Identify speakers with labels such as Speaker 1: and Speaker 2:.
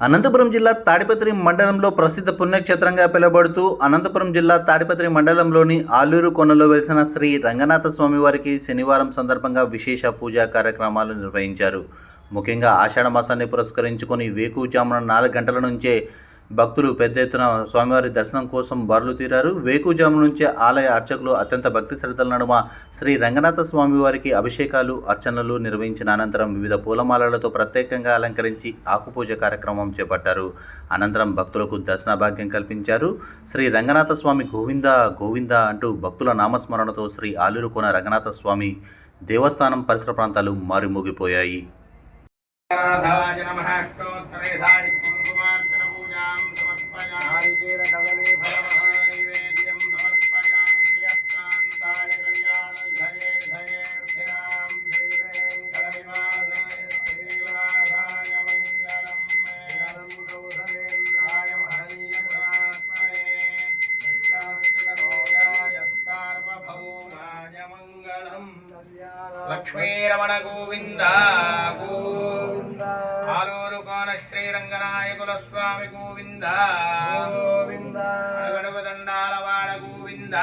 Speaker 1: అనంతపురం జిల్లా తాడిపత్రి మండలంలో ప్రసిద్ధ పుణ్యక్షేత్రంగా పిలువబడుతూ అనంతపురం జిల్లా తాడిపత్రి మండలంలోని ఆలూరు కొనలో వెలిసిన శ్రీ రంగనాథ స్వామి వారికి శనివారం సందర్భంగా విశేష పూజా కార్యక్రమాలు నిర్వహించారు. ముఖ్యంగా ఆషాఢ మాసాన్ని పురస్కరించుకొని వేకువజామున 4 గంటల నుంచే భక్తులు పెద్ద ఎత్తున స్వామివారి దర్శనం కోసం బారులు తీరారు. వేకువజాము నుంచే ఆలయ అర్చకులు అత్యంత భక్తి శ్రద్ధల నడుమ శ్రీ రంగనాథ స్వామివారికి అభిషేకాలు, అర్చనలు నిర్వహించిన అనంతరం వివిధ పూలమాలలతో ప్రత్యేకంగా అలంకరించి ఆకుపూజ కార్యక్రమం చేపట్టారు. అనంతరం భక్తులకు దర్శన భాగ్యం కల్పించారు. శ్రీ రంగనాథ స్వామి గోవింద గోవింద అంటూ భక్తుల నామస్మరణతో శ్రీ ఆలూరు కోన రంగనాథ స్వామి దేవస్థానం పరిసర ప్రాంతాలు మారుమోగిపోయాయి.
Speaker 2: లక్ష్మీరమణ గోవింద గోవింద ఆలూరు కోన శ్రీ రంగనాయకుల స్వామి గోవింద గోవింద అడుగడుగు దండాలవాడ గోవింద